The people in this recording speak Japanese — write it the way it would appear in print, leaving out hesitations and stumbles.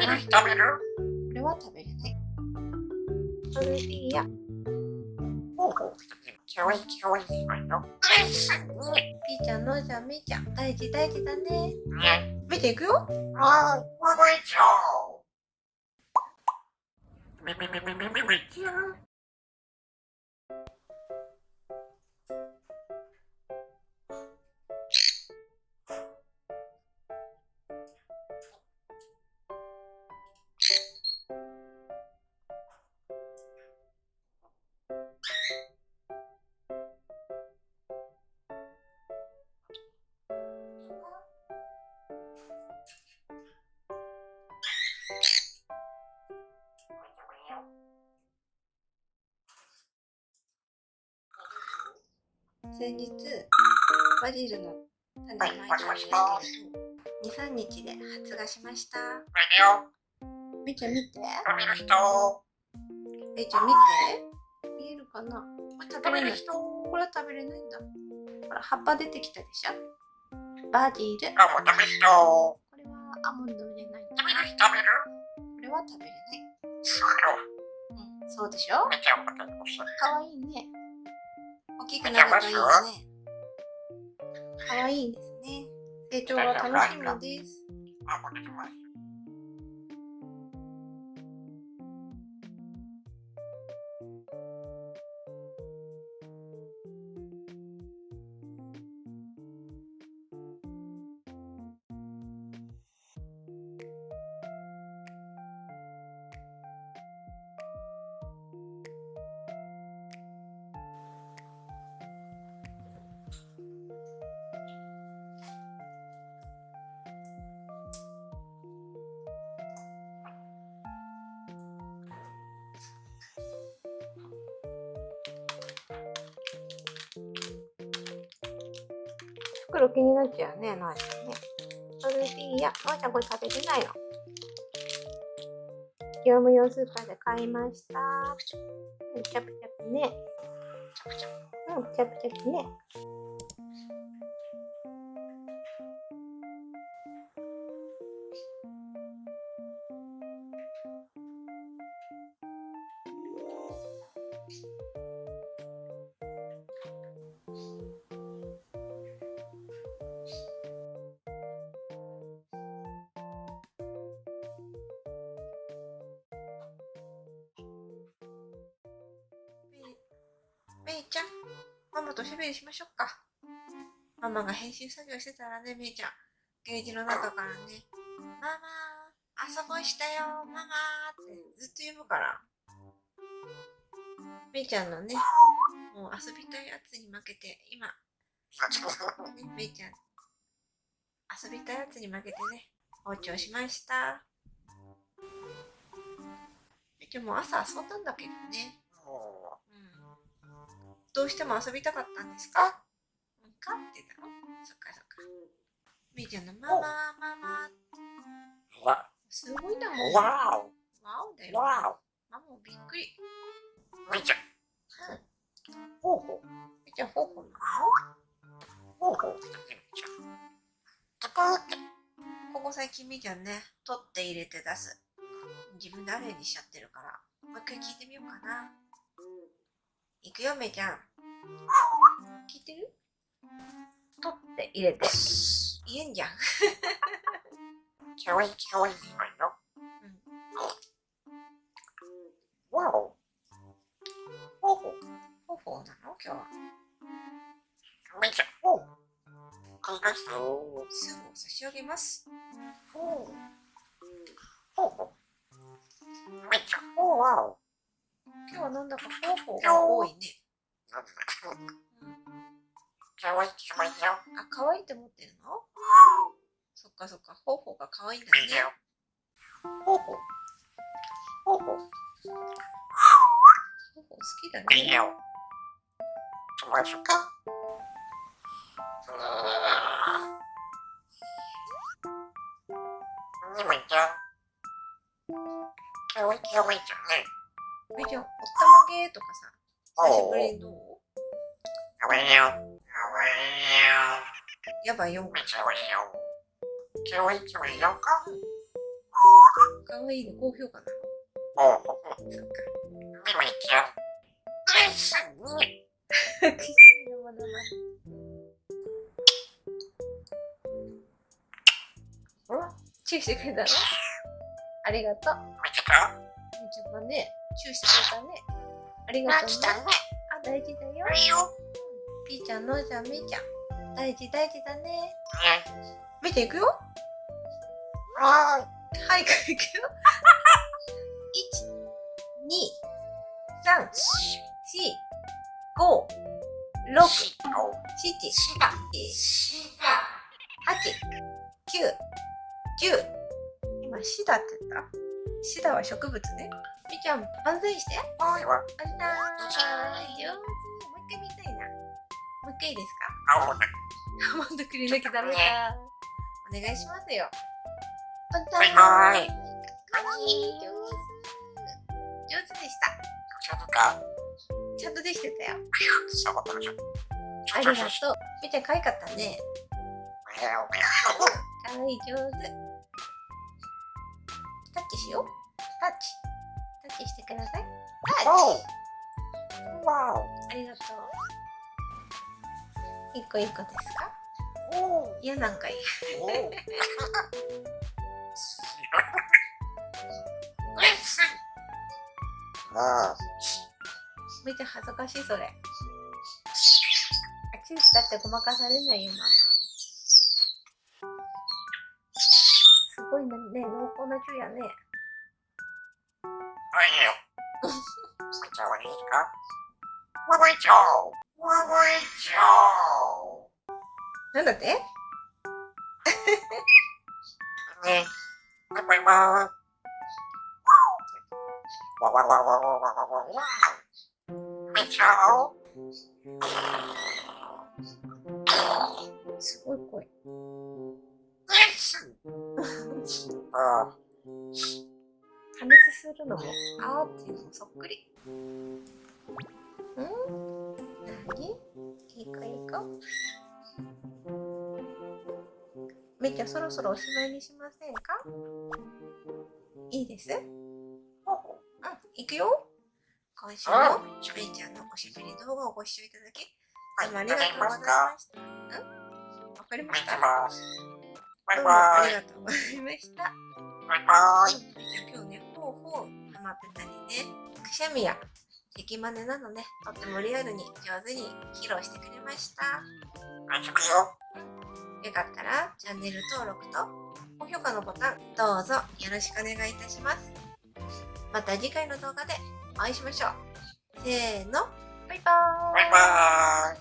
な。これは食べれない。それでいいや。ピーちゃんのじゃみーちゃん、大事大事だね。見ていくよ。先日バジルの種まいたんですけれど、2、3日で発芽しました。みーちゃん見て。みーちゃん見て。見えるかな。これ食べれない。これは食べれないんだ。ほら、葉っぱ出てきたでしょ。バジル。これはアーモンドじゃない。これは食べれない。そうでしょ。かわいいね。大きくなるといいよね。かわいいですね。成長が楽しみです。袋気になっちゃうね、のあちゃんね。それでいいや。のあちゃんこれ食べれないよ。業務用スーパーで買いました。チャプチャプね。チャプチャプね。めいちゃん、ママとおしゃべりしましょうか。ママが編集作業してたらね、めいちゃん、ケージの中からね、ママ、遊ぼうしたよ、ママってずっと呼ぶから。めいちゃんのね、もう遊びたいやつに負けて、今、ね、めいちゃん、遊びたいやつに負けてね、放置をしました。めいちゃんも朝遊んだんだけどね。どうしても遊びたかったんですか？かって言ったの？そっかそっか。めいちゃんのママ。すごいんだもん。ワオだよ。ママもびっくり。めいちゃん。ほうほう。めいちゃんほうほうなの？ほうほう。ここ最近めいちゃんね、取って入れて出す。自分でアレンジしちゃってるから、もう一回聞いてみようかな。いくよ、めいちゃん。聞いてる？取って入れて。言えんじゃん。かわいいのよ。わお。ほほなの今日は。めいちゃん。すぐ差し上げます。めいちゃん。今日はなんだかほうほうが多いね。かわいいよ。あ、かわいいって思ってるの？そっかそっか、ほうほうがかわいいんだね。ほうほう好きだね。友達か？めいちゃん。かわいいじゃんね。めいちゃん、おったまげーとかさ、久しぶりにどう？かわいいよ。やばいよ。かわいいよか？かかわいいね。高評価なの。そうか。くしゃみのものまね。チューしてくれたの？ありがとう。みーちゃんがね、チューしてくれたね。ありがとうね。あ、大事だよ。ピーちゃんのじゃん、みーちゃん。大事大事だね。みーちゃん行くよ。はい、行くよ。1、2、3、4、5、6、7、8、9、10。今、シダって言った？シダは植物ね。みーちゃん、万歳して。ありがとう。上手。もう一回見たいな。もう一回いいですか？もっとくれなきゃダメか。お願いしますよ。万歳。上手。上手でした。ちゃんとできてたよ。ありがとう。みーちゃん可愛かったね。かわいい、上手。タッチしよう。タッチ。タッチしてください。タッチ。ありがとう。一個一個ですか？いや、なんかいい。めっちゃ恥ずかしい、それ。チューしたってごまかされないよ、ママ。すごいね、濃厚なチューやね。なんだって？すごい声。話するのも、あーっていうのもそっくり。なに？いい子いい子。めっちゃそろそろおしまいにしませんか？いいです？行くよ。今週もめいちゃんのおしゃべり動画をご視聴いただき、どうもありがとうございました。わかりました？どうもありがとうございました。今日ね、ほうハマってたりね、くしゃみや敵真似などね、とってもリアルに上手に披露してくれました。よかったらチャンネル登録と高評価のボタンどうぞよろしくお願いいたします。また次回の動画でお会いしましょう。せーの、バイバーイ。